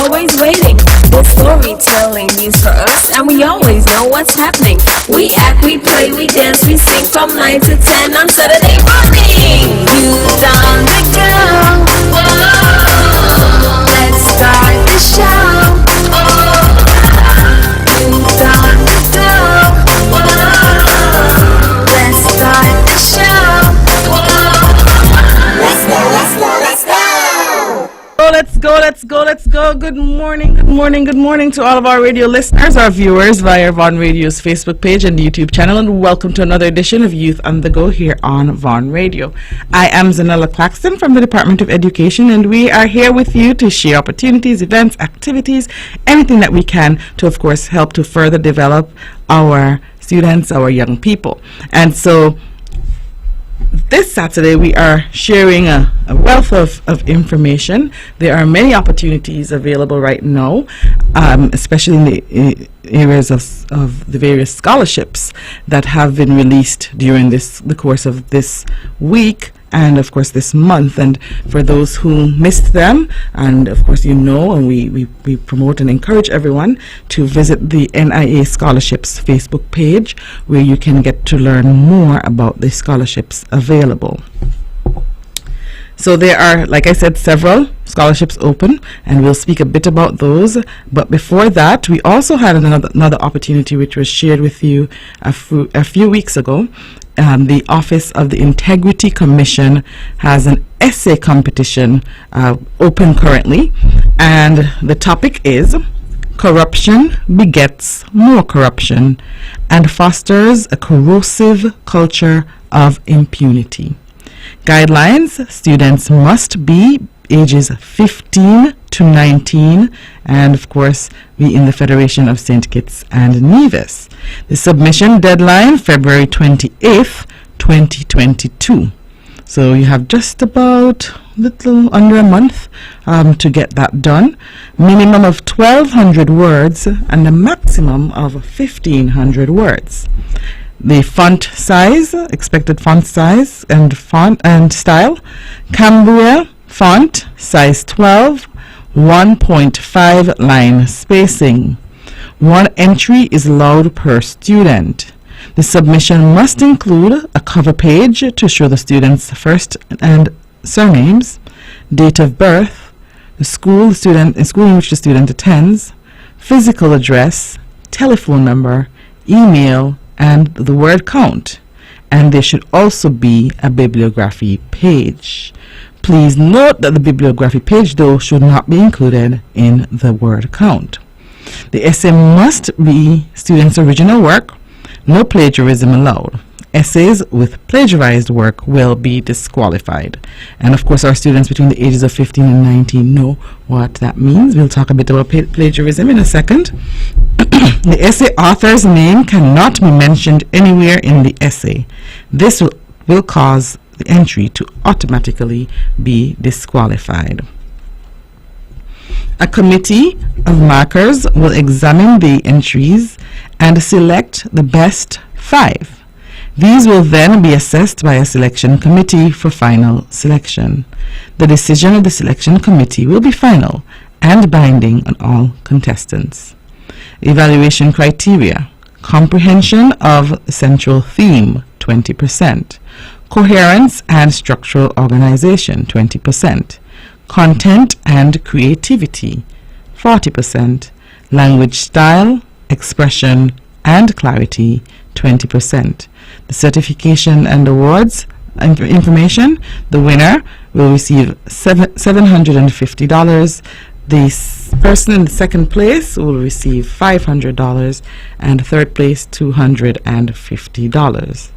always waiting. With storytelling news for us, and we always know what's happening. We act, we play, we dance, we sing from 9 to 10 on Saturday morning. Youth on the go. Whoa. Let's start the show. Youth on the go. Whoa. Let's start the show. Whoa. Let's go, let's go, let's go. Let's go. Good morning to all of our radio listeners, our viewers via Vaughn Radio's Facebook page and YouTube channel, and welcome to another edition of Youth on the Go here on Vaughn Radio. I am Zahnela Claxton from the Department of Education, and we are here with you to share opportunities, events, activities, anything that we can to, of course, help to further develop our students, our young people. And so this Saturday we are sharing a wealth of information. There are many opportunities available right now, especially in the areas of the various scholarships that have been released during the course of this week and of course this month. And for those who missed them, and of course and we promote and encourage everyone to visit the NIA Scholarships Facebook page, where you can get to learn more about the scholarships available. So there are, like I said, several scholarships open, and we'll speak a bit about those. But before that, we also had another opportunity which was shared with you a few weeks ago. The Office of the Integrity Commission has an essay competition open currently, and the topic is Corruption Begets More Corruption and Fosters a Corrosive Culture of Impunity. Guidelines: students must be ages 15 to 19 and of course be in the Federation of St. Kitts and Nevis. The submission deadline February 28th, 2022. So you have just about little under a month to get that done. Minimum of 1,200 words and a maximum of 1,500 words. The font size, expected font size and style: Cambria font, size 12, 1.5 line spacing. One entry is allowed per student. The submission must include a cover page to show the student's first and surnames, date of birth, the school in which the student attends, physical address, telephone number, email, and the word count. And there should also be a bibliography page. Please note that the bibliography page, though, should not be included in the word count. The essay must be students' original work. No plagiarism allowed. Essays with plagiarized work will be disqualified. And of course, our students between the ages of 15 and 19 know what that means. We'll talk a bit about plagiarism in a second. The essay author's name cannot be mentioned anywhere in the essay. This will cause the entry to automatically be disqualified. A committee of markers will examine the entries and select the best 5. These will then be assessed by a selection committee for final selection. The decision of the selection committee will be final and binding on all contestants. Evaluation criteria: comprehension of central theme, 20%. Coherence and structural organization, 20%. Content and creativity, 40%. Language style, expression, and clarity, 20%. The certification and awards information: the winner will receive $750. The person in the second place will receive $500, and third place $250.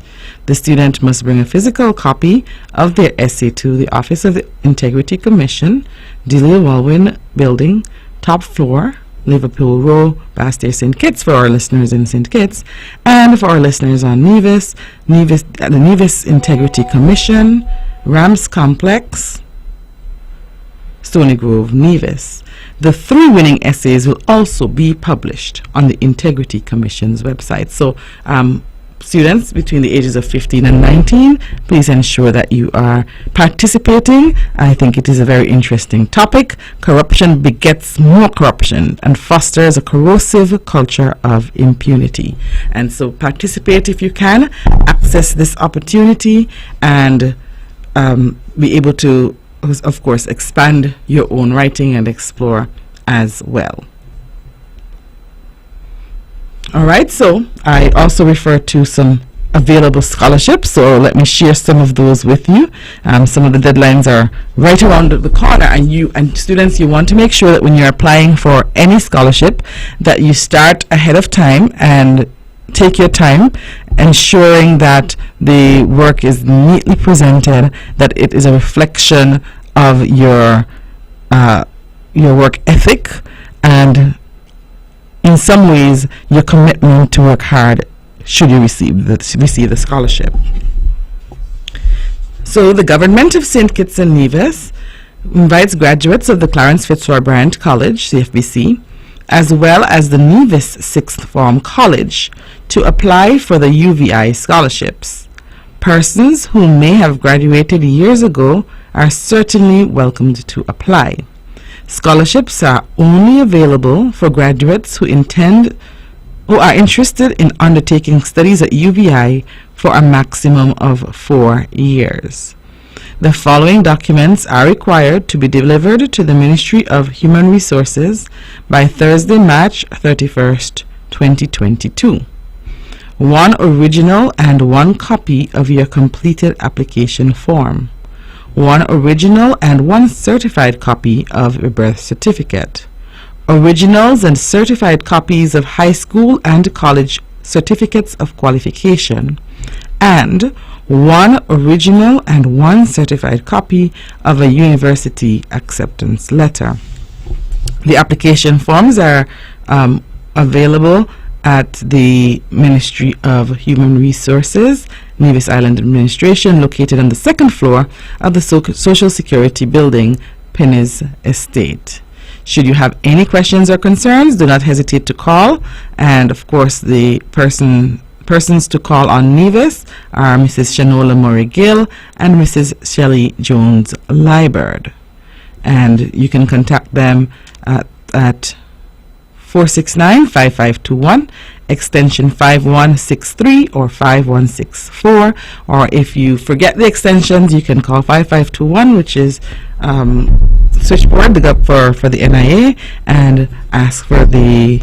The student must bring a physical copy of their essay to the Office of the Integrity Commission, Delia Walwyn Building, top floor, Liverpool Row, Bastair, St. Kitts, for our listeners in St. Kitts, and for our listeners on Nevis, the Nevis Integrity Commission, Rams Complex, Stony Grove, Nevis. The 3 winning essays will also be published on the Integrity Commission's website. So students between the ages of 15 and 19, please ensure that you are participating. I think it is a very interesting topic. Corruption begets more corruption and fosters a corrosive culture of impunity. And so participate if you can, access this opportunity, and be able to, of course, expand your own writing and explore as well. All right, so I also refer to some available scholarships, so let me share some of those with you. Some of the deadlines are right around the corner, and students, you want to make sure that when you're applying for any scholarship that you start ahead of time and take your time, ensuring that the work is neatly presented, that it is a reflection of your work ethic, and in some ways your commitment to work hard should you receive the scholarship. So the government of St. Kitts and Nevis invites graduates of the Clarence Fitzroy Bryant College, CFBC, as well as the Nevis Sixth Form College to apply for the UVI scholarships. Persons who may have graduated years ago are certainly welcomed to apply. Scholarships are only available for graduates who are interested in undertaking studies at UVI for a maximum of 4 years. The following documents are required to be delivered to the Ministry of Human Resources by Thursday, March 31st, 2022. 1 original and 1 copy of your completed application form. 1 original and 1 certified copy of a birth certificate. Originals and certified copies of high school and college certificates of qualification, and 1 original and 1 certified copy of a university acceptance letter. The application forms are available at the Ministry of Human Resources, Nevis Island Administration, located on the 2nd floor of the Social Security Building, Penny's Estate. Should you have any questions or concerns, do not hesitate to call. And of course, the persons to call on Nevis are Mrs. Shanola Murray Gill and Mrs. Shelley Jones Liebert. And you can contact them at 469-5521, extension 5163 or 5164, or if you forget the extensions, you can call 5521, which is switchboard for the NIA, and ask for the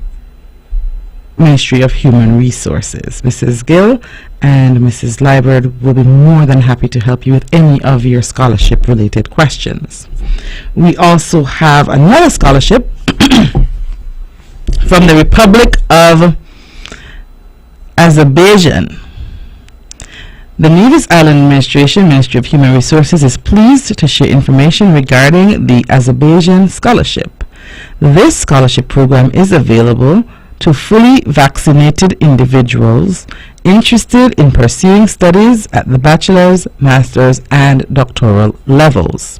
Ministry of Human Resources. Mrs. Gill and Mrs. Liebert will be more than happy to help you with any of your scholarship related questions. We also have another scholarship from the Republic of Azerbaijan. The Nevis Island Administration, Ministry of Human Resources, is pleased to share information regarding the Azerbaijan Scholarship. This scholarship program is available to fully vaccinated individuals interested in pursuing studies at the bachelor's, master's, and doctoral levels.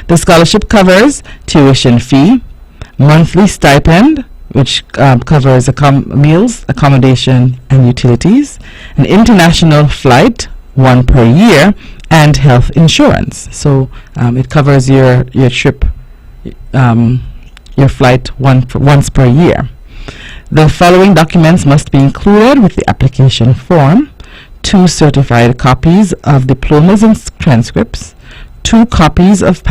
The scholarship covers tuition fee, monthly stipend, which covers meals, accommodation, and utilities, an international flight, 1 per year, and health insurance. So it covers your trip, your flight once per year. The following documents must be included with the application form: 2 certified copies of diplomas and transcripts, 2 copies of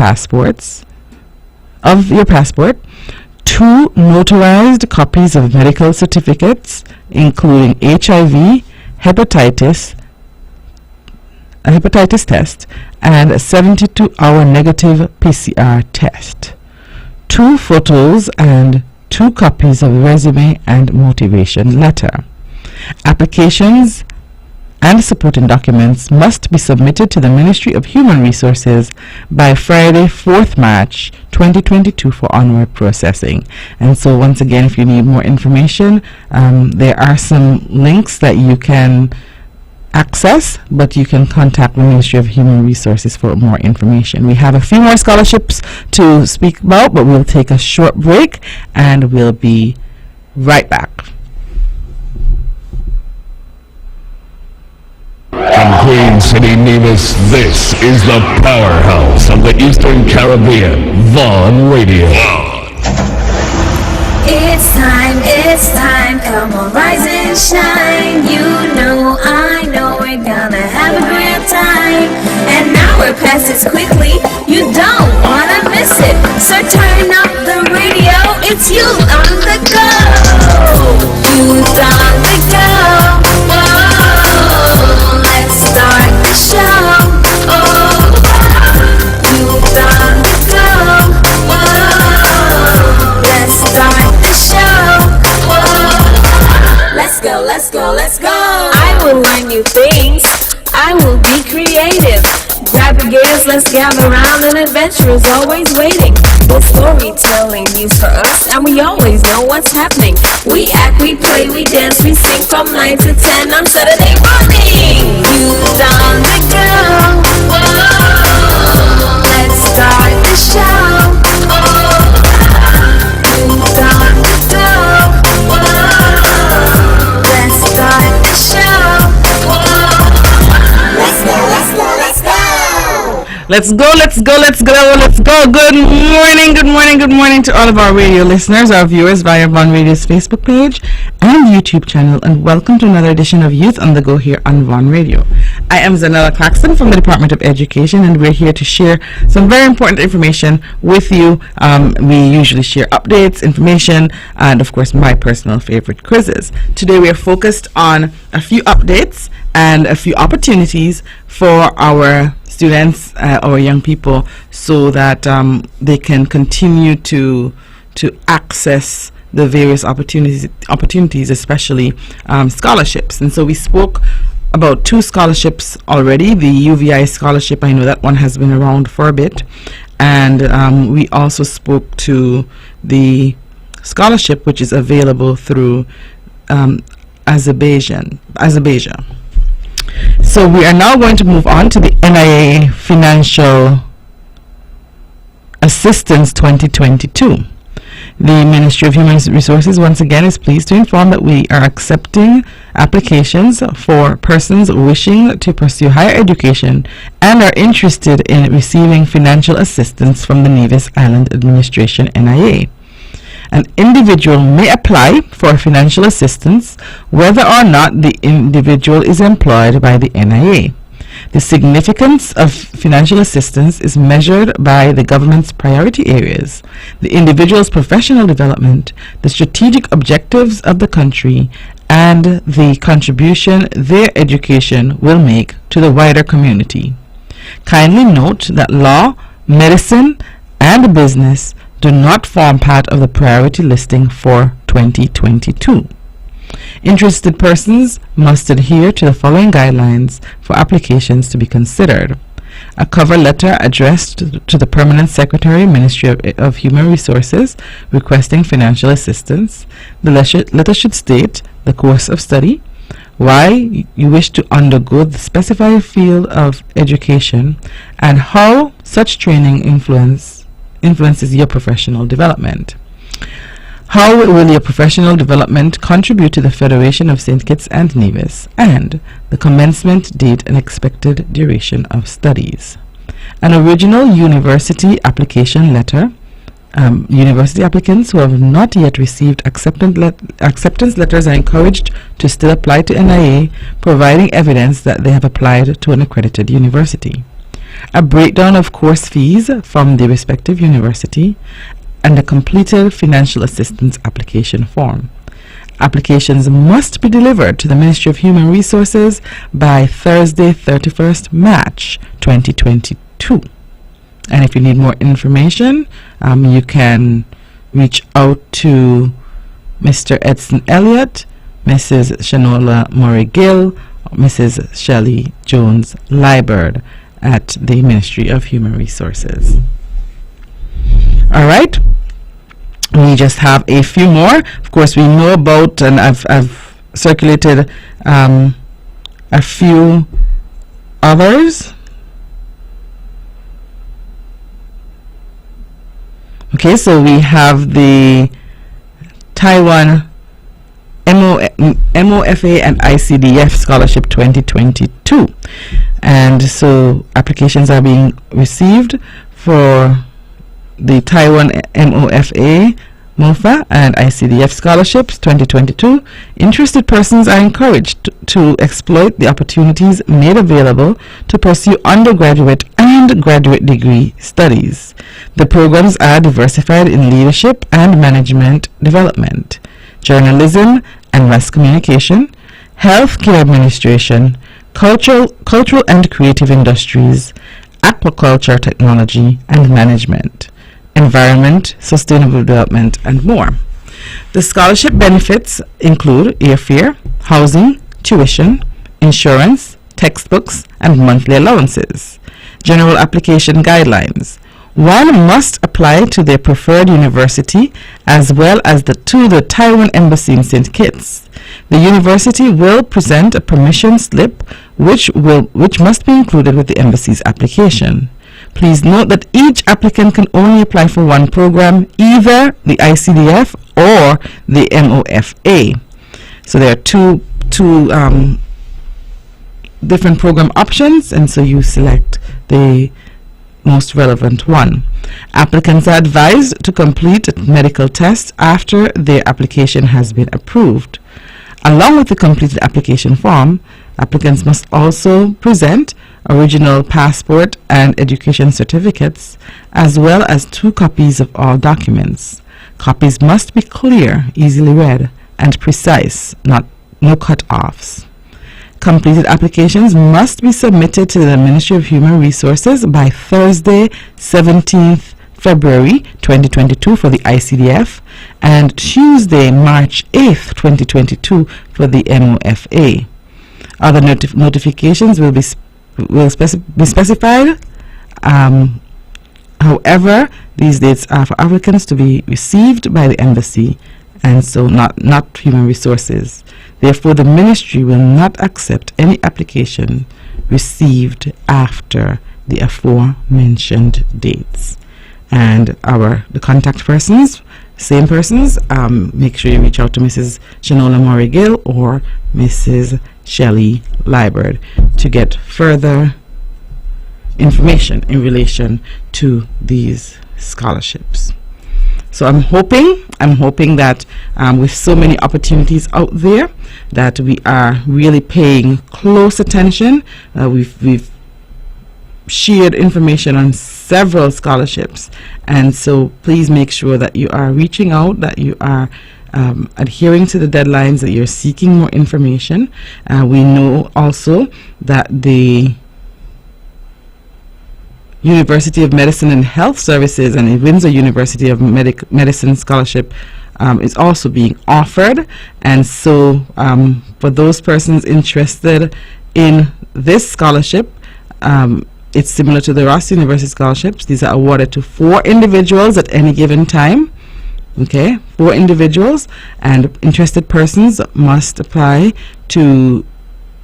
your passport, 2 notarized copies of medical certificates, including HIV, hepatitis, a hepatitis test, and a 72-hour negative PCR test, 2 photos, and 2 copies of resume and motivation letter. Applications and supporting documents must be submitted to the Ministry of Human Resources by Friday, 4th March 2022 for onward processing. And so once again, if you need more information, there are some links that you can access, but you can contact the Ministry of Human Resources for more information. We have a few more scholarships to speak about, but we'll take a short break and we'll be right back. From Queen City, Nevis, this is the powerhouse of the Eastern Caribbean, Vaughn Radio. It's time, come on, rise and shine. You know, I know, we're gonna have a great time. And now we're past it quickly, you don't wanna miss it. So turn up the radio, it's you on the go. You on the go, whoa, let's start the show. Oh, you on the go, whoa, let's start the show. Let's go. I will learn new things. I will be creative. Grab your gears, let's gather around. An adventure is always waiting. The storytelling news for us, and we always know what's happening. We act, we play, we dance, we sing from 9 to 10 on Saturday morning. You on the go. Whoa, let's start the show. You on the go. Whoa, let's start the show. Whoa, let's go. Good morning to all of our radio listeners, our viewers via Vaughn Radio's Facebook page and YouTube channel, and welcome to another edition of Youth on the Go here on Vaughn Radio. I am Zahnela Claxton from the Department of Education, and we're here to share some very important information with you. We usually share updates, information, and of course my personal favorite quizzes. Today we are focused on a few updates and a few opportunities for our students, our young people, so that they can continue to access the various opportunities, especially scholarships. And so we spoke about 2 scholarships already. The UVI scholarship, I know that one has been around for a bit, and we also spoke to the scholarship which is available through Azerbaijan. So we are now going to move on to the NIA Financial Assistance 2022. The Ministry of Human Resources once again is pleased to inform that we are accepting applications for persons wishing to pursue higher education and are interested in receiving financial assistance from the Nevis Island Administration, NIA. An individual may apply for financial assistance whether or not the individual is employed by the NIA. The significance of financial assistance is measured by the government's priority areas, the individual's professional development, the strategic objectives of the country, and the contribution their education will make to the wider community. Kindly note that law, medicine, and business do not form part of the priority listing for 2022. Interested persons must adhere to the following guidelines for applications to be considered. A cover letter addressed to the Permanent Secretary, Ministry of Human Resources, requesting financial assistance. The letter should state the course of study, why you wish to undergo the specified field of education, and how such training influences your professional development. How will your professional development contribute to the Federation of St. Kitts and Nevis, and the commencement date and expected duration of studies. An original university application letter. University applicants who have not yet received acceptance letters are encouraged to still apply to NIA, providing evidence that they have applied to an accredited university. A breakdown of course fees from the respective university, and a completed financial assistance application form. Applications must be delivered to the Ministry of Human Resources by Thursday, 31st March 2022. And if you need more information, you can reach out to Mr. Edson Elliott, Mrs. Shanola Murray-Gill, Mrs. Shelley Jones-Liburd at the Ministry of Human Resources. All right, we just have a few more. Of course, we know about, and I've circulated a few others. Okay, so we have the Taiwan MOFA and Icdf Scholarship 2022. And so applications are being received for the Taiwan MOFA, Mofa, and Icdf Scholarships 2022. Interested persons are encouraged to exploit the opportunities made available to pursue undergraduate and graduate degree studies. The programs are diversified in leadership and management development, journalism and mass communication, healthcare administration, cultural and creative industries, aquaculture technology and management, environment, sustainable development, and more. The scholarship benefits include airfare, housing, tuition, insurance, textbooks, and monthly allowances. General application guidelines. One must apply to their preferred university as well as to the Taiwan Embassy in St. Kitts. The university will present a permission slip which must be included with the embassy's application. Please note that each applicant can only apply for one program, either the Icdf or the MOFA. So there are two different program options, and so you select the most relevant one. Applicants are advised to complete a medical test after their application has been approved. Along with the completed application form, applicants must also present original passport and education certificates, as well as 2 copies of all documents. Copies must be clear, easily read, and precise, no cut-offs. Completed applications must be submitted to the Ministry of Human Resources by Thursday, 17th February 2022 for the Icdf and Tuesday, March 8th, 2022 for the MOFA. Other notifications will be specified. However, these dates are for applicants to be received by the embassy, and so not human resources. Therefore, the ministry will not accept any application received after the aforementioned dates. And the contact persons, same persons, make sure you reach out to Mrs. Shanola Murray-Gill or Mrs. Shelley Liebert to get further information in relation to these scholarships. So I'm hoping that with so many opportunities out there that we are really paying close attention. We've shared information on several scholarships, and so please make sure that you are reaching out, that you are adhering to the deadlines, that you're seeking more information. We know also that the University of Medicine and Health Services and the Windsor University of Medicine Scholarship is also being offered, and so for those persons interested in this scholarship, it's similar to the Ross University scholarships. These are awarded to 4 individuals at any given time. Okay, 4 individuals, and interested persons must apply to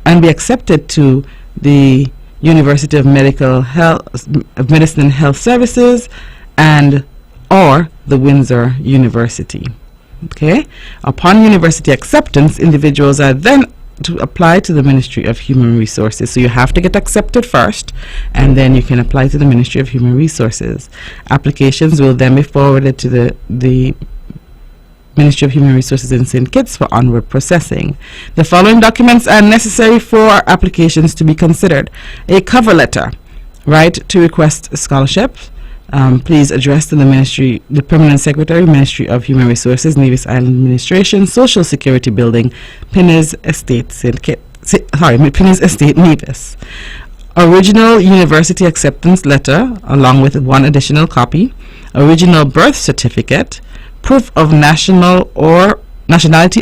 and be accepted to the University of Medicine and Health Services and or the Windsor University. Okay, upon university acceptance, individuals are then to apply to the Ministry of Human Resources. So you have to get accepted first, and then you can apply to the Ministry of Human Resources. Applications will then be forwarded to the Ministry of Human Resources in St. Kitts for onward processing. The following documents are necessary for applications to be considered: a cover letter, right to request a scholarship. Please address to the Ministry, the Permanent Secretary, Ministry of Human Resources, Nevis Island Administration, Social Security Building, Pinners Estate, Pinners Estate, Nevis. Original university acceptance letter, along with 1 additional copy. Original birth certificate. Proof of nationality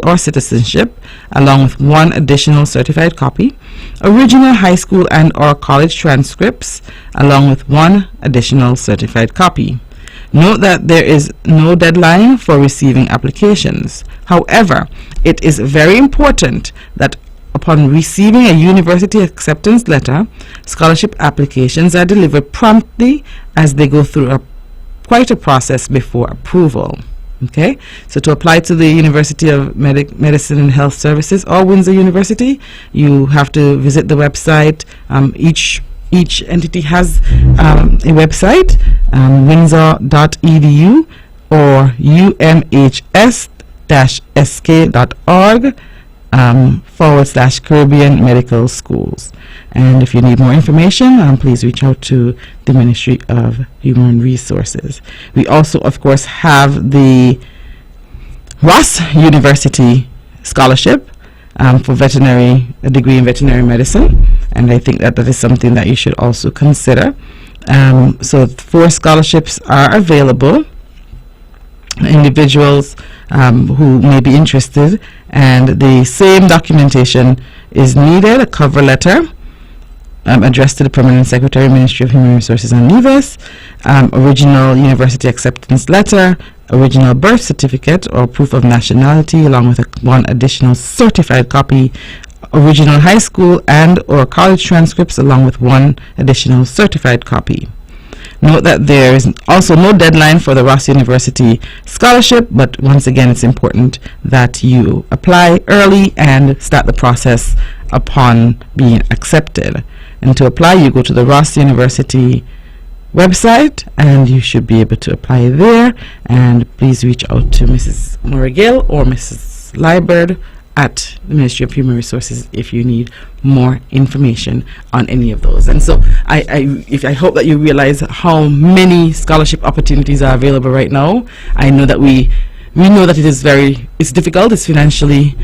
or citizenship, along with 1 additional certified copy. Original high school and or college transcripts, along with 1 additional certified copy. Note that there is no deadline for receiving applications. However, it is very important that upon receiving a university acceptance letter, scholarship applications are delivered promptly, as they go through quite a process before approval. Okay, so to apply to the University of Medicine and Health Services or Windsor University, you have to visit the website. Each entity has a website, windsor.edu or umhs-sk.org /Caribbean Medical Schools. And if you need more information, please reach out to the Ministry of Human Resources. We also, of course, have the Ross University Scholarship for a degree in veterinary medicine, and I think that is something that you should also consider. So 4 scholarships are available. Individuals who may be interested, and the same documentation is needed: a cover letter addressed to the Permanent Secretary, Ministry of Human Resources and NEVIS, original university acceptance letter, original birth certificate or proof of nationality, along with one additional certified copy, original high school and or college transcripts, along with one additional certified copy. Note that there is also no deadline for the Ross University Scholarship, but once again, it's important that you apply early and start the process upon being accepted. And to apply, you go to the Ross University website, and you should be able to apply there. And please reach out to Mrs. Morrigill or Mrs. Liebert at the Ministry of Human Resources if you need more information on any of those. And so I hope that you realize how many scholarship opportunities are available right now. I know that we know that it's difficult, it's financially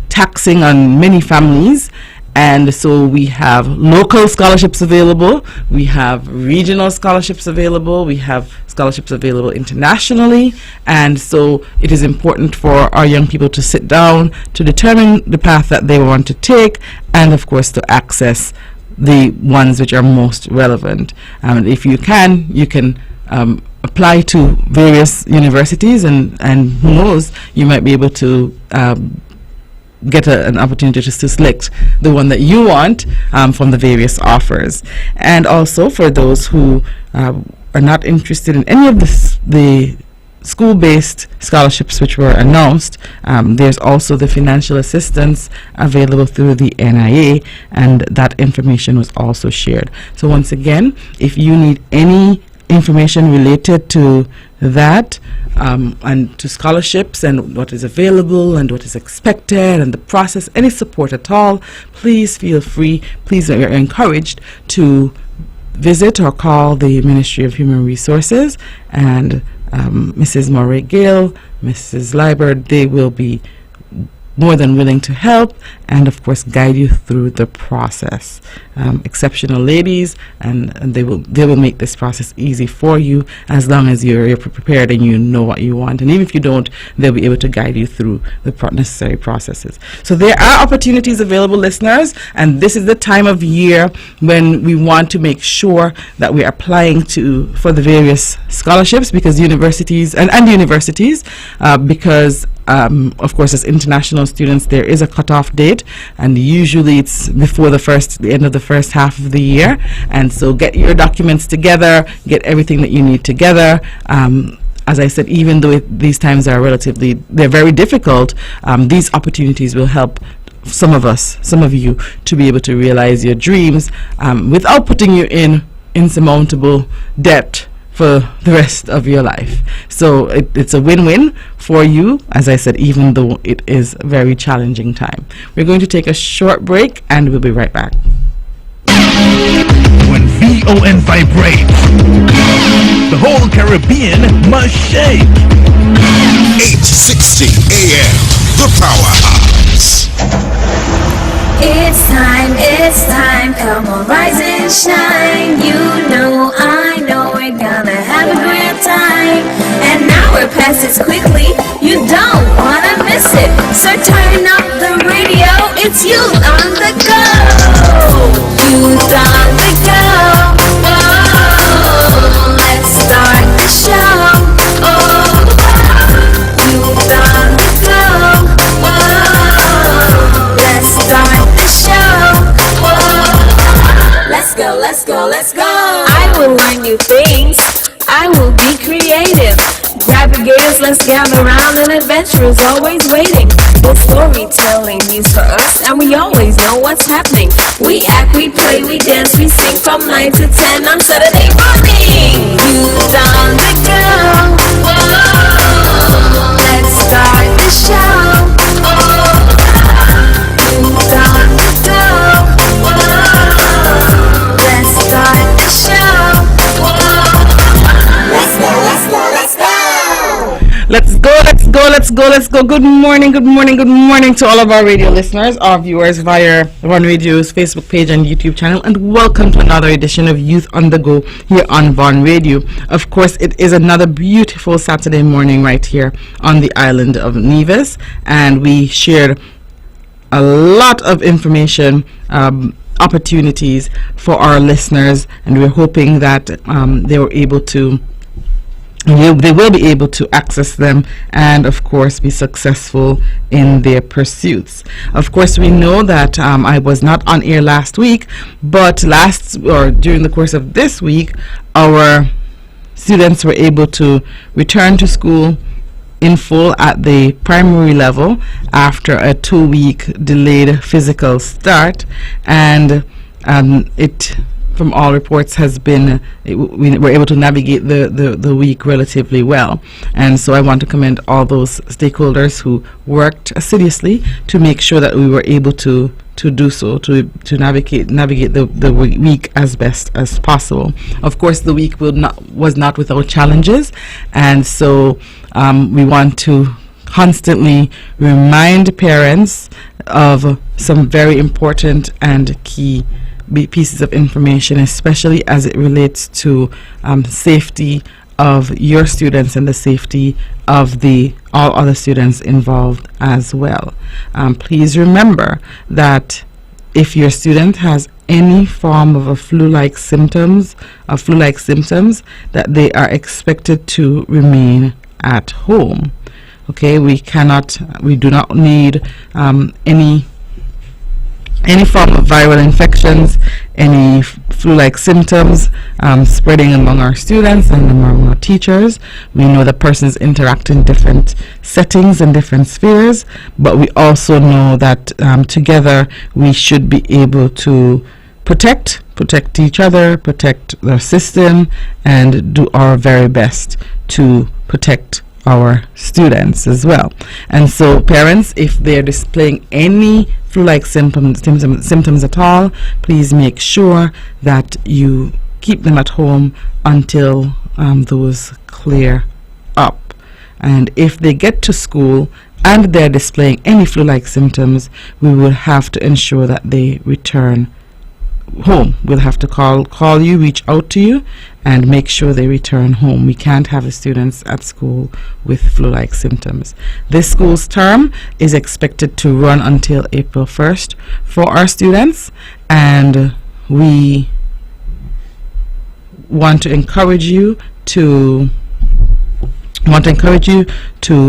taxing on many families. And so we have local scholarships available, we have regional scholarships available, we have scholarships available internationally, and so it is important for our young people to sit down to determine the path that they want to take, and of course to access the ones which are most relevant. If you can apply to various universities, and who knows, you might be able to get an opportunity to select the one that you want from the various offers. And also for those who are not interested in any of the school-based scholarships which were announced, there's also the financial assistance available through the NIA, and that information was also shared. So once again, if you need any information related to that and to scholarships and what is available and what is expected and the process, any support at all, please feel free, you're encouraged to visit or call the Ministry of Human Resources, and Mrs. Morrigill, Mrs. Liebert, they will be more than willing to help and of course guide you through the process. Exceptional ladies, and they will make this process easy for you as long as you're prepared and you know what you want. And even if you don't, they'll be able to guide you through the necessary processes. So there are opportunities available, listeners, and this is the time of year when we want to make sure that we're applying for the various scholarships, because universities because of course, as international students, there is a cutoff date, and usually it's before the end of the first half of the year. And so get your documents together, get everything that you need together. As I said, even though these times are they're very difficult, these opportunities will help some of you, to be able to realize your dreams without putting you in insurmountable debt for the rest of your life. So it's a win-win for you, as I said, even though it is a very challenging time. We're going to take a short break and we'll be right back. When VON vibrates, the whole Caribbean must shake. 860 AM, the powerhouse. It's time, come on, rise and shine. You know, I know, we're gonna have a great time. And now we're past it quickly, you don't wanna miss it. So turn up the radio, it's you on the go. You on the go. Oh, let's start the show. Oh, you on the go. Oh, let's start the show. Oh, let's go. I will learn new things. I will be creative. Grab your gears, let's gather round, an adventure is always waiting. The storytelling news for us, and we always know what's happening. We act, we play, we dance, we sing from 9 to 10 on Saturday morning. Youth on the go. Whoa, let's start the show. Youth on the go. Whoa, let's start the show. Let's go, let's go, let's go. Let's go, let's go, let's go, let's go. Good morning, good morning, good morning to all of our radio listeners, our viewers via One Radio's Facebook page and YouTube channel, and welcome to another edition of Youth on the Go here on Von Radio. Of course, it is another beautiful Saturday morning right here on the island of Nevis, and we shared a lot of information, opportunities for our listeners, and we're hoping that they will be able to access them and of course be successful in their pursuits. Of course, we know that I was not on air last week, but during the course of this week, our students were able to return to school in full at the primary level after a 2-week delayed physical start, and it, from all reports, has been, we were able to navigate the week relatively well. And so I want to commend all those stakeholders who worked assiduously to make sure that we were able to do so, to navigate the week as best as possible. Of course, the week was not without challenges, and so we want to constantly remind parents of some very important and key pieces of information, especially as it relates to safety of your students and the safety of all other students involved as well. Please remember that if your student has any form of flu-like symptoms, that they are expected to remain at home. Okay, we do not need any form of viral infections, any flu-like symptoms spreading among our students and among our teachers. We know that persons interact in different settings and different spheres, but we also know that together we should be able to protect each other, protect the system, and do our very best to protect our students as well. And so parents, if they're displaying any flu-like symptoms at all, please make sure that you keep them at home until those clear up. And if they get to school and they're displaying any flu-like symptoms, we will have to ensure that they return home. We'll have to call you, reach out to you, and make sure they return home. We can't have the students at school with flu-like symptoms. This school's term is expected to run until April 1st for our students, and we want to encourage you to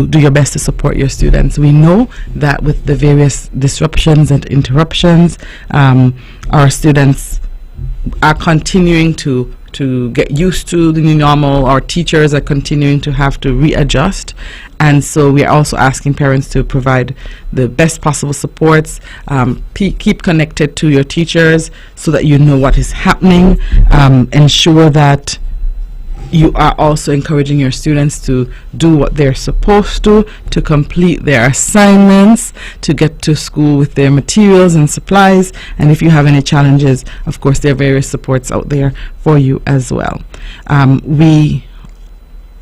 do your best to support your students. We know that with the various disruptions and interruptions, our students are continuing to get used to the new normal. Our teachers are continuing to have to readjust, and so we are also asking parents to provide the best possible supports. Keep connected to your teachers so that you know what is happening. Ensure that you are also encouraging your students to do what they're supposed to complete their assignments, to get to school with their materials and supplies. And if you have any challenges, of course, there are various supports out there for you as well. We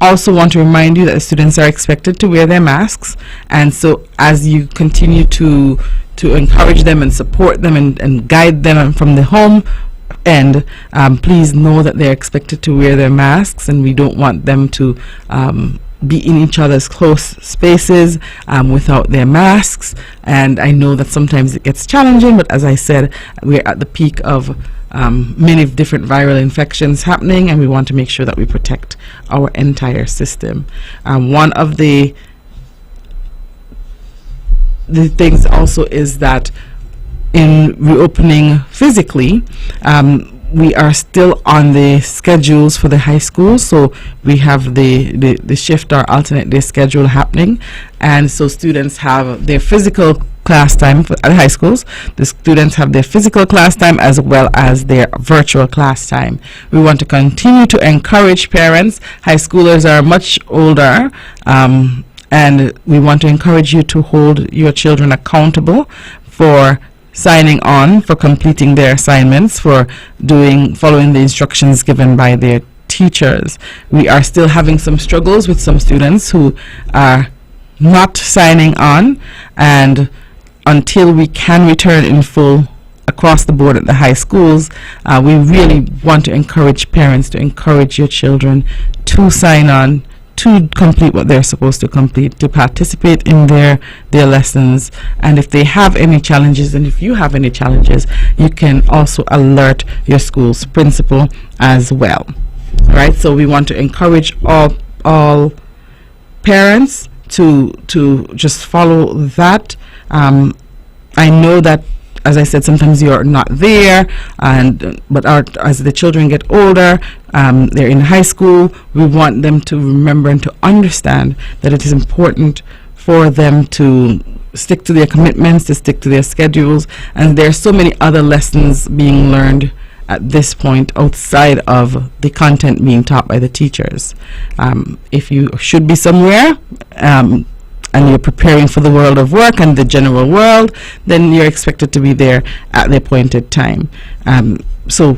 also want to remind you that the students are expected to wear their masks, and so as you continue to encourage them and support them and guide them from the home, and please know that they're expected to wear their masks, and we don't want them to be in each other's close spaces without their masks. And I know that sometimes it gets challenging, but as I said, we're at the peak of many different viral infections happening, and we want to make sure that we protect our entire system. One of the things also is that in reopening physically, we are still on the schedules for the high school, so we have the shift or alternate day schedule happening, and so students have their physical class time at the high schools. The students have their physical class time as well as their virtual class time. We want to continue to encourage parents. High schoolers are much older, and we want to encourage you to hold your children accountable for signing on, for completing their assignments, for following the instructions given by their teachers. We are still having some struggles with some students who are not signing on, and until we can return in full across the board at the high schools, we really want to encourage parents to encourage your children to sign on, to complete what they're supposed to complete, to participate in their lessons. And if they have any challenges, and if you have any challenges, you can also alert your school's principal as well. Right? So we want to encourage all parents to just follow that. I know that, as I said, sometimes you're not there, but as the children get older, they're in high school, we want them to remember and to understand that it is important for them to stick to their commitments, to stick to their schedules, and there are so many other lessons being learned at this point outside of the content being taught by the teachers. If you should be somewhere, and you're preparing for the world of work and the general world, then you're expected to be there at the appointed time. So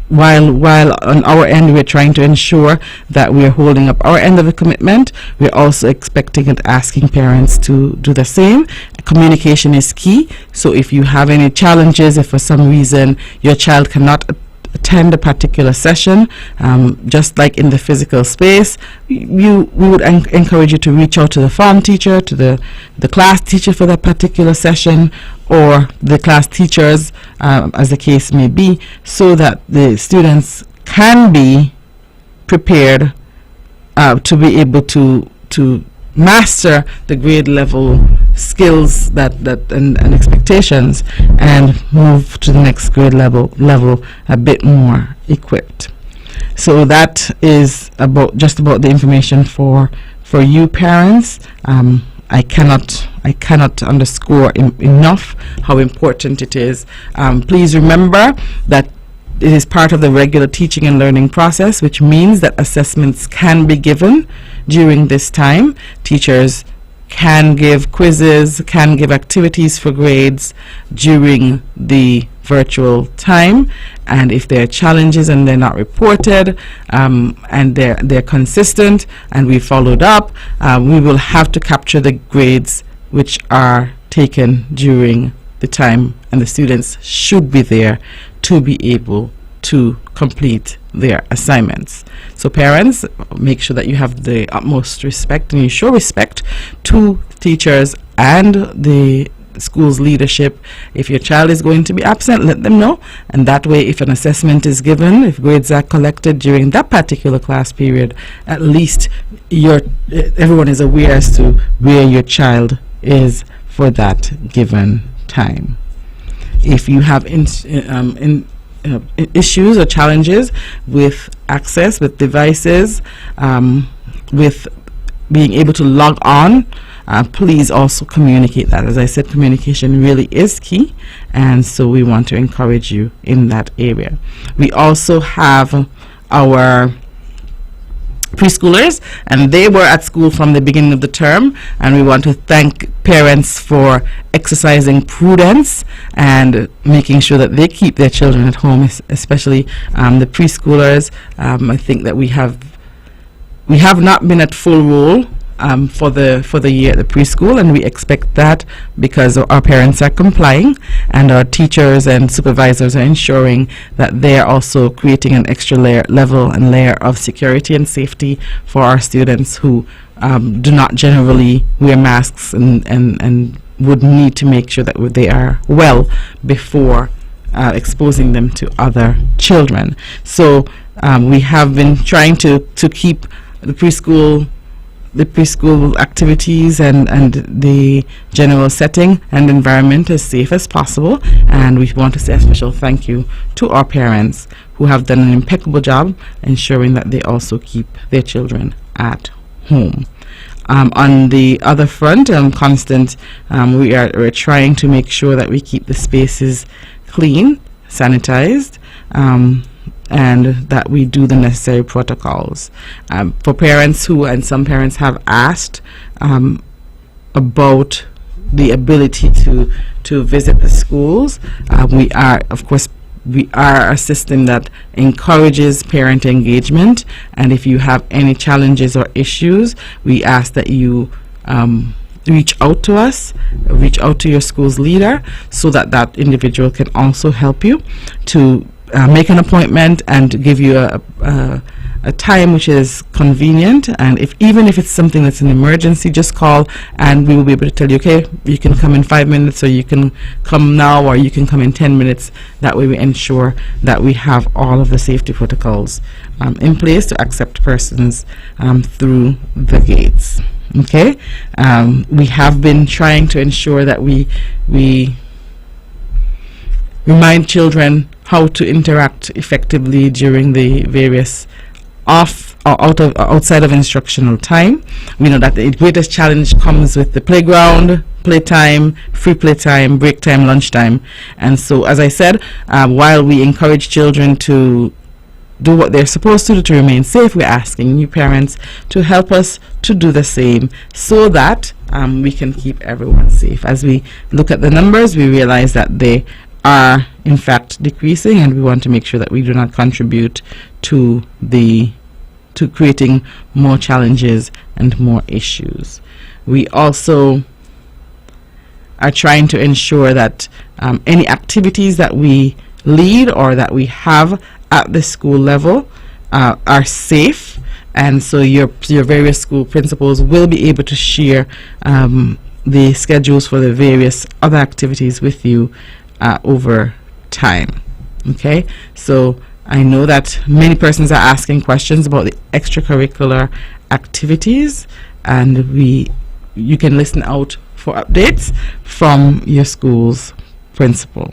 while on our end we're trying to ensure that we're holding up our end of the commitment, we're also expecting and asking parents to do the same. Communication is key. So if you have any challenges, if for some reason your child cannot attend a particular session, just like in the physical space, we would encourage you to reach out to the form teacher, to the class teacher for that particular session, or the class teachers, as the case may be, so that the students can be prepared to be able to master the grade level skills and expectations, and move to the next grade level a bit more equipped. So that is just about the information for you parents. I cannot underscore enough how important it is. Please remember that it is part of the regular teaching and learning process, which means that assessments can be given during this time. Teachers can give quizzes, can give activities for grades during the virtual time, and if there are challenges and they're not reported, and they're consistent and we followed up, we will have to capture the grades which are taken during the time, and the students should be there to be able to complete their assignments. So parents, make sure that you have the utmost respect, and you show respect to teachers and the school's leadership. If your child is going to be absent, let them know, and that way if an assessment is given, if grades are collected during that particular class period, at least everyone is aware as to where your child is for that given time. If you have issues or challenges with access, with devices, with being able to log on, please also communicate that. As I said, communication really is key, and so we want to encourage you in that area. We also have our preschoolers, and they were at school from the beginning of the term, and we want to thank parents for exercising prudence and making sure that they keep their children at home, especially the preschoolers. I think that we have not been at full roll for the year at the preschool, and we expect that because our parents are complying and our teachers and supervisors are ensuring that they are also creating an extra layer of security and safety for our students who do not generally wear masks and would need to make sure that they are well before exposing them to other children. So we have been trying to keep the preschool activities and the general setting and environment as safe as possible, and we want to say a special thank you to our parents who have done an impeccable job ensuring that they also keep their children at home. On the other front, Constant, we're trying to make sure that we keep the spaces clean, sanitized, and that we do the necessary protocols. For parents and some parents have asked about the ability to visit the schools. We are a system that encourages parent engagement, and if you have any challenges or issues, we ask that you reach out to us, reach out to your school's leader, so that that individual can also help you to make an appointment and give you a time which is convenient. And even if it's something that's an emergency, just call and we will be able to tell you, okay, you can come in 5 minutes, or you can come now, or you can come in 10 minutes. That way we ensure that we have all of the safety protocols in place to accept persons through the gates. Okay, we have been trying to ensure that we remind children how to interact effectively during the various outside of instructional time. We know that the greatest challenge comes with the playground, playtime, free playtime, break time, lunchtime. And so, as I said, while we encourage children to do what they're supposed to do to remain safe, we're asking you parents to help us to do the same, so that we can keep everyone safe. As we look at the numbers, we realize that they are in fact decreasing, and we want to make sure that we do not contribute to creating more challenges and more issues. We also are trying to ensure that any activities that we lead or that we have at the school level are safe, and so your various school principals will be able to share the schedules for the various other activities with you over time. Okay, so I know that many persons are asking questions about the extracurricular activities, and you can listen out for updates from your school's principal.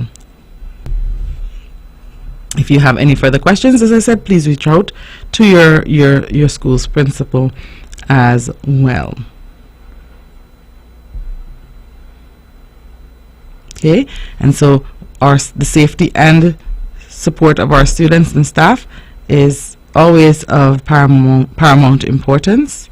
If you have any further questions, as I said, please reach out to your school's principal as well. Okay, and so the safety and support of our students and staff is always of paramount importance.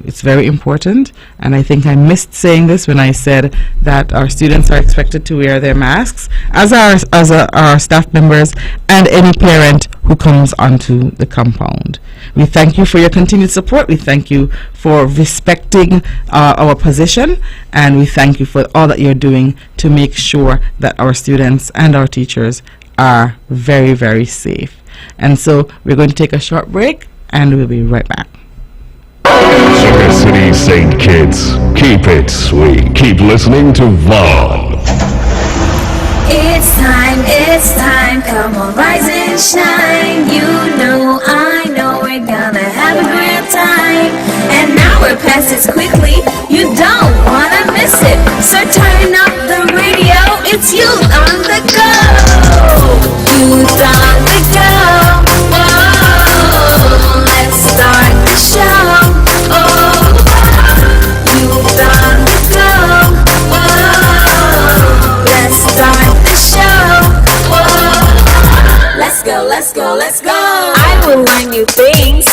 It's very important, and I think I missed saying this when I said that our students are expected to wear their masks, as our staff members and any parent who comes onto the compound. We thank you for your continued support. We thank you for respecting our position, and we thank you for all that you're doing to make sure that our students and our teachers are very, very safe. And so we're going to take a short break, and we'll be right back. Sugar City St. Kitts, keep it sweet. Keep listening to Vaughn. It's time, come on, rise and shine. You know, I know we're gonna have a great time. And now we're past it quickly, you don't wanna miss it. So turn up the radio, it's Youth on the Go. Youth on the Go. Whoa, let's start the show. Oh, Youth on the Go. Whoa, let's start the show. Whoa, let's go. I will learn new things.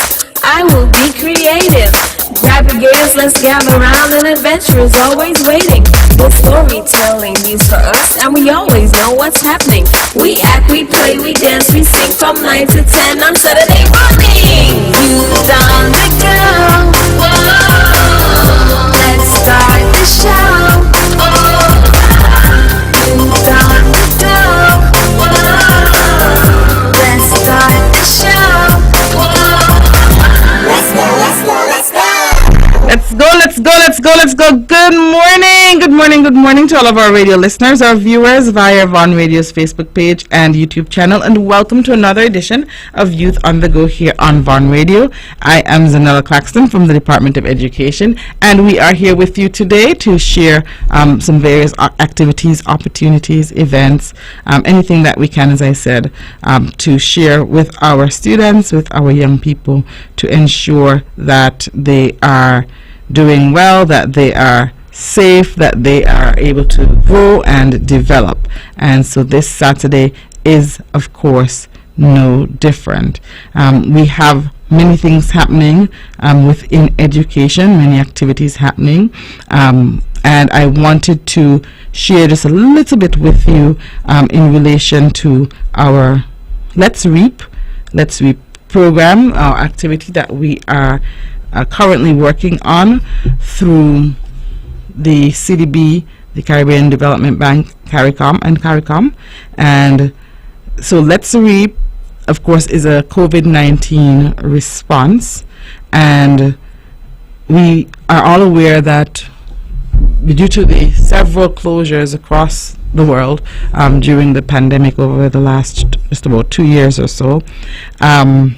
I will be creative. Grab your gears, let's gather around. An adventure is always waiting. The storytelling news for us, and we always know what's happening. We act, we play, we dance, we sing from 9 to 10 on Saturday morning. Youth on the Go. Whoa, let's start the show. Oh, Youth on the Go. Whoa, let's start the show. Whoa, let's go. Let's go. Good morning. good morning to all of our radio listeners, our viewers via Von Radio's Facebook page and YouTube channel, and welcome to another edition of Youth on the Go here on Von Radio. I am Zahnela Claxton from the Department of Education, and we are here with you today to share some various activities, opportunities, events, anything that we can, as I said, to share with our students, with our young people, to ensure that they are doing well, that they are safe, that they are able to grow and develop. And so this Saturday is, of course, no different. We have many things happening within education, many activities happening, and I wanted to share just a little bit with you in relation to our Let's Reap program, our activity that we are currently working on through the CDB, the Caribbean Development Bank, CARICOM. And so Let's Reap, of course, is a COVID-19 response, and we are all aware that due to the several closures across the world during the pandemic over the last just about 2 years or so, some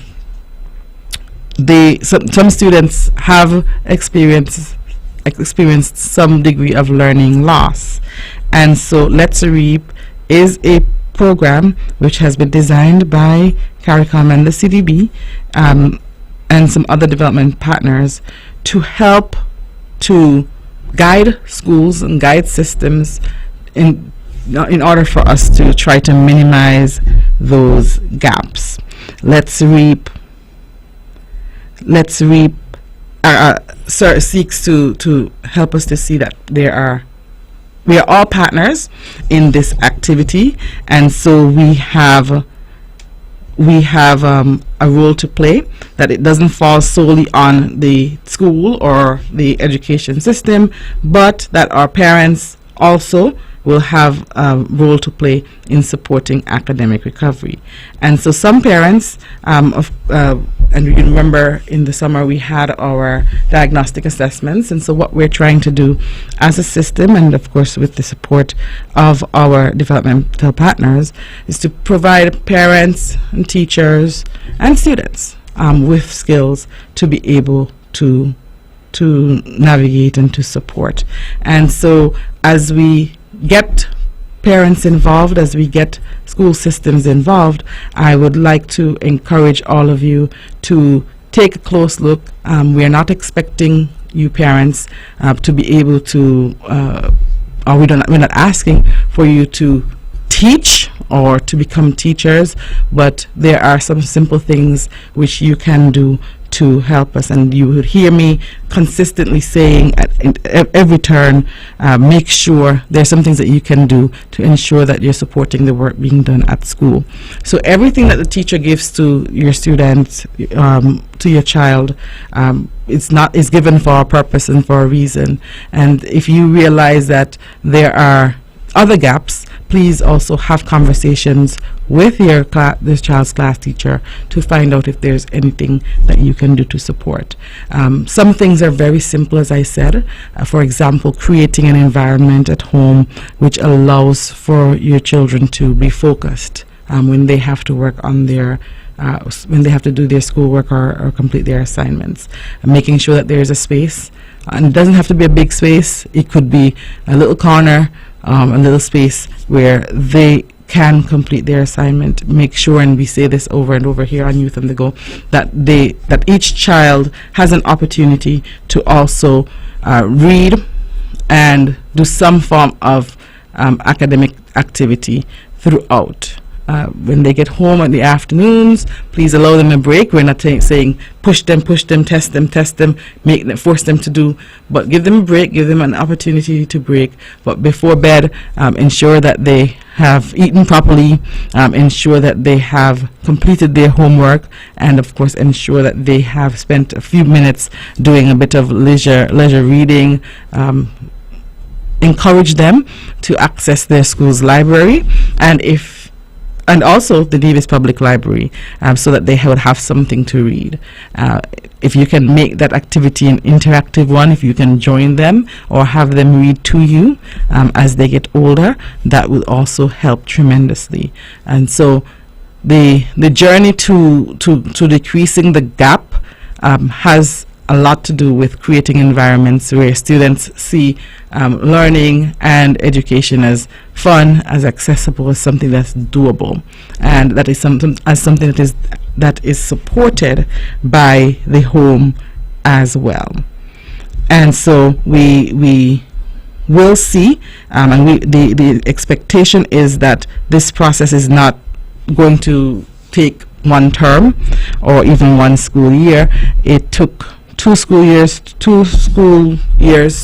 students have experienced some degree of learning loss. And so Let's Reap is a program which has been designed by CARICOM and the CDB and some other development partners to help to guide schools and guide systems in order for us to try to minimize those gaps. Let's Reap seeks to help us to see that we are all partners in this activity, and so we have a role to play, that it doesn't fall solely on the school or the education system, but that our parents also will have a role to play in supporting academic recovery. And so some parents, and you remember in the summer we had our diagnostic assessments, and so what we're trying to do as a system, and of course with the support of our developmental partners, is to provide parents and teachers and students with skills to be able to navigate and to support. And so as we get parents involved, as we get school systems involved, I would like to encourage all of you to take a close look. We're not expecting you parents to be able to, or we're not asking for you to teach or to become teachers, but there are some simple things which you can do to help us. And you would hear me consistently saying at every turn, make sure there's some things that you can do to ensure that you're supporting the work being done at school. So everything that the teacher gives to your students, to your child, is given for a purpose and for a reason. And if you realize that there are other gaps, please also have conversations with your this child's class teacher to find out if there's anything that you can do to support. Some things are very simple, as I said. For example, creating an environment at home which allows for your children to be focused when they have to work on their when they have to do their schoolwork or complete their assignments. Making sure that there's a space, and it doesn't have to be a big space. It could be a little corner, a little space where they can complete their assignment. Make sure, and we say this over and over here on Youth on the Go, that each child has an opportunity to also read and do some form of academic activity throughout. When they get home in the afternoons, please allow them a break. We're not saying push them, test them, force them to do, but give them a break, give them an opportunity to break. But before bed, ensure that they have eaten properly, ensure that they have completed their homework, and of course ensure that they have spent a few minutes doing a bit of leisure reading. Encourage them to access their school's library, and if and also the Davis Public Library, so that they would have something to read. If you can make that activity an interactive one, if you can join them or have them read to you as they get older, that will also help tremendously. And so the journey to decreasing the gap has a lot to do with creating environments where students see learning and education as fun, as accessible, as something that's doable, and that is something that is supported by the home as well. And so we will see, and the expectation is that this process is not going to take one term or even one school year. It took two school years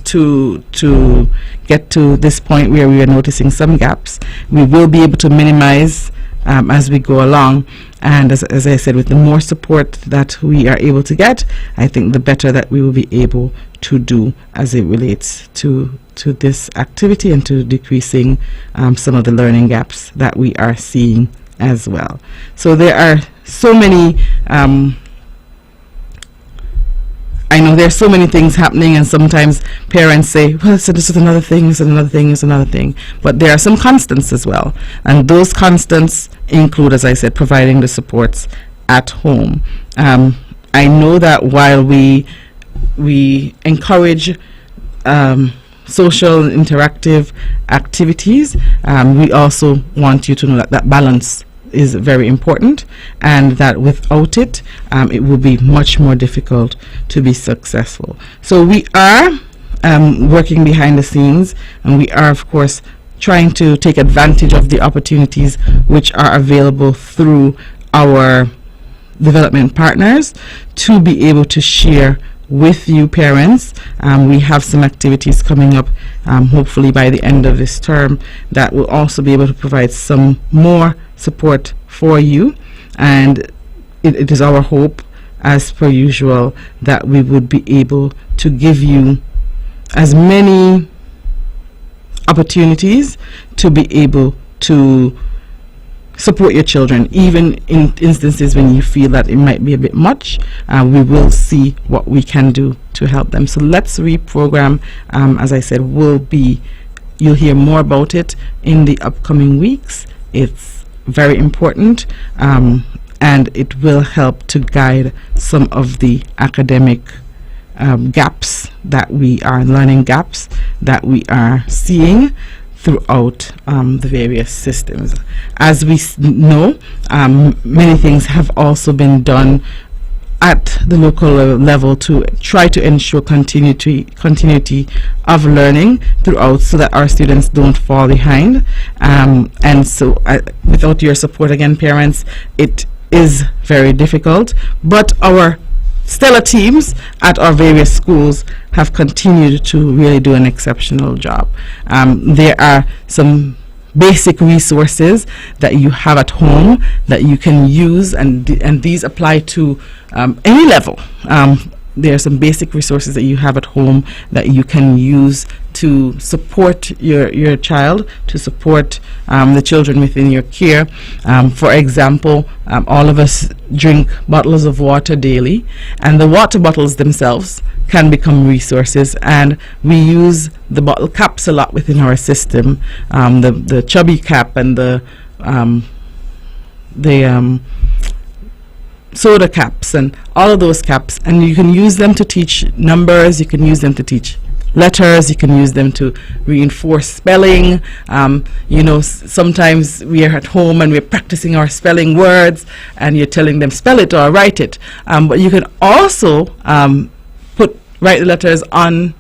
to get to this point where we are noticing some gaps. We will be able to minimize as we go along, and as I said, with the more support that we are able to get, I think the better that we will be able to do as it relates to this activity and to decreasing some of the learning gaps that we are seeing as well. So there are so many I know there's so many things happening, and sometimes parents say, well, so this is another thing, this is another thing, this is another thing. But there are some constants as well. And those constants include, as I said, providing the supports at home. I know that while we encourage social and interactive activities, we also want you to know that balance is very important, and that without it, it will be much more difficult to be successful. So we are working behind the scenes, and we are, of course, trying to take advantage of the opportunities which are available through our development partners to be able to share with you parents. We have some activities coming up, hopefully by the end of this term, that will also be able to provide some more support for you, and it is our hope, as per usual, that we would be able to give you as many opportunities to be able to support your children, even in instances when you feel that it might be a bit much. We will see what we can do to help them. So let's reprogram, as I said, you'll hear more about it in the upcoming weeks. It's very important, and it will help to guide some of the academic gaps that we are, learning gaps that we are seeing throughout the various systems. As we know, many things have also been done at the local level to try to ensure continuity of learning throughout, so that our students don't fall behind. And so without your support, again, parents, it is very difficult. But our stellar teams at our various schools have continued to really do an exceptional job. There are some basic resources that you have at home that you can use, and these apply to any level. There are some basic resources that you have at home that you can use to support your child, to support the children within your care. For example, all of us drink bottles of water daily, and the water bottles themselves can become resources, and we use the bottle caps a lot within our system, the chubby cap and the soda caps and all of those caps, and you can use them to teach numbers, you can use them to teach letters, you can use them to reinforce spelling. Sometimes we are at home and we're practicing our spelling words, and you're telling them spell it or write it, but you can also write the letters on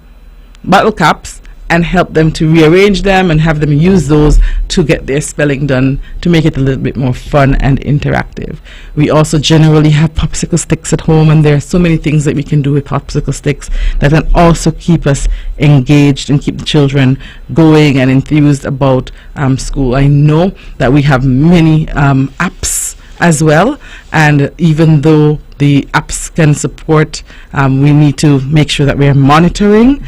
bottle caps and help them to rearrange them and have them use those to get their spelling done, to make it a little bit more fun and interactive. We also generally have popsicle sticks at home, and there are so many things that we can do with popsicle sticks that can also keep us engaged and keep the children going and enthused about school. I know that we have many apps as well, and even though the apps can support, we need to make sure that we are monitoring,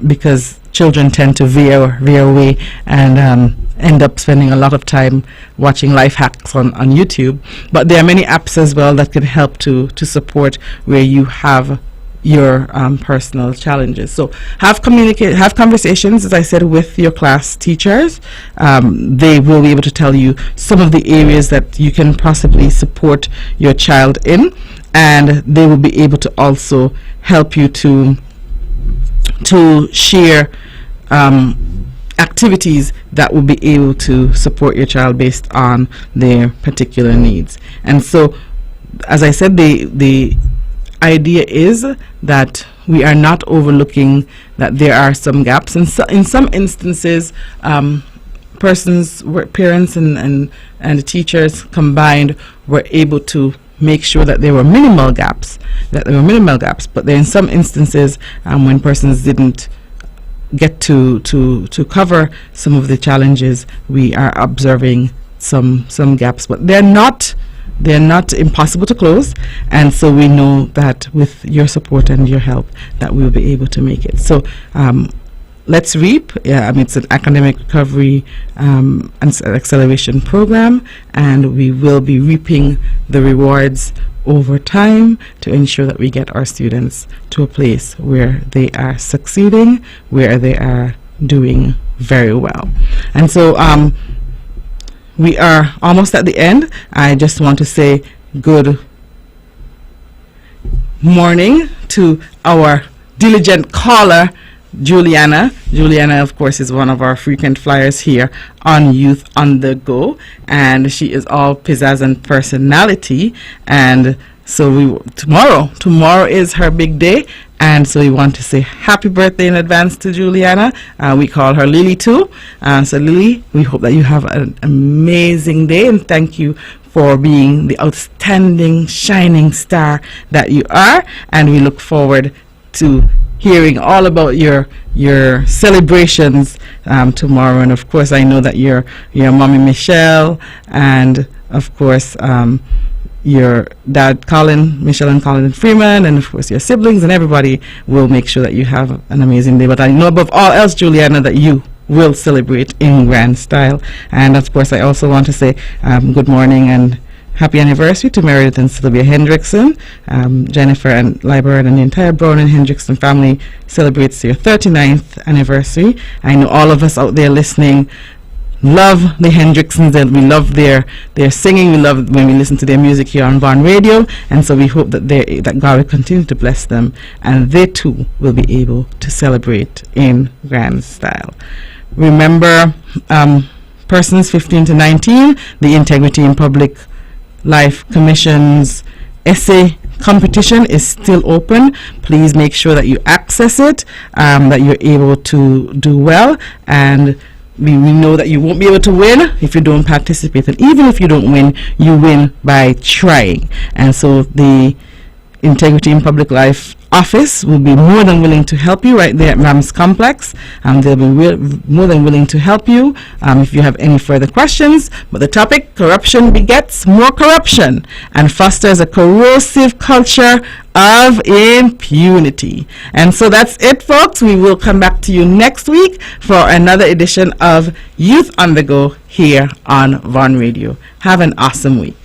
because children tend to veer away and end up spending a lot of time watching life hacks on YouTube. But there are many apps as well that can help to support where you have your personal challenges. So have conversations, as I said, with your class teachers. They will be able to tell you some of the areas that you can possibly support your child in, and they will be able to also help you to share activities that will be able to support your child based on their particular needs. And so, as I said, the idea is that we are not overlooking that there are some gaps. And so in some instances, parents and teachers combined were able to make sure that there were minimal gaps. But then in some instances, when persons didn't get to cover some of the challenges, we are observing some gaps. But they're not impossible to close, and so we know that with your support and your help that we'll be able to make it. So let's reap. It's an academic recovery and acceleration program, and we will be reaping the rewards over time to ensure that we get our students to a place where they are succeeding, where they are doing very well. And so we are almost at the end. I just want to say good morning to our diligent caller, Juliana. Juliana, of course, is one of our frequent flyers here on Youth on the Go, and she is all pizzazz and personality. And so tomorrow is her big day, and so we want to say happy birthday in advance to Juliana. We call her Lily too. So Lily, we hope that you have an amazing day, and thank you for being the outstanding shining star that you are. And we look forward to hearing all about your celebrations tomorrow. And of course, I know that your mommy Michelle, and of course your dad Michelle and Colin Freeman, and of course your siblings and everybody will make sure that you have an amazing day. But I know above all else, Juliana, that you will celebrate in grand style. And of course, I also want to say good morning and happy anniversary to Meredith and Sylvia Hendrickson. Jennifer and Liber and the entire Brown and Hendrickson family celebrates your 39th anniversary. I know all of us out there listening love the Hendricksons, and we love their singing. We love when we listen to their music here on Vaughn Radio, and so we hope that that God will continue to bless them, and they too will be able to celebrate in grand style. Remember, persons 15 to 19, the Integrity in Public Life Commission's essay competition is still open. Please make sure that you access it, that you're able to do well, and we know that you won't be able to win if you don't participate, and even if you don't win, you win by trying. And so the Integrity in Public Life office will be more than willing to help you right there at Rams Complex. They'll be more than willing to help you if you have any further questions. But the topic, corruption begets more corruption and fosters a corrosive culture of impunity. And so that's it, folks. We will come back to you next week for another edition of Youth on the Go here on Vaughn Radio. Have an awesome week.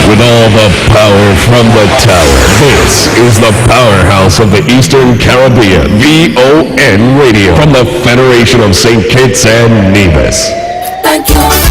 With all the power from the tower, this is the powerhouse of the Eastern Caribbean, VON Radio, from the Federation of St. Kitts and Nevis. Thank you.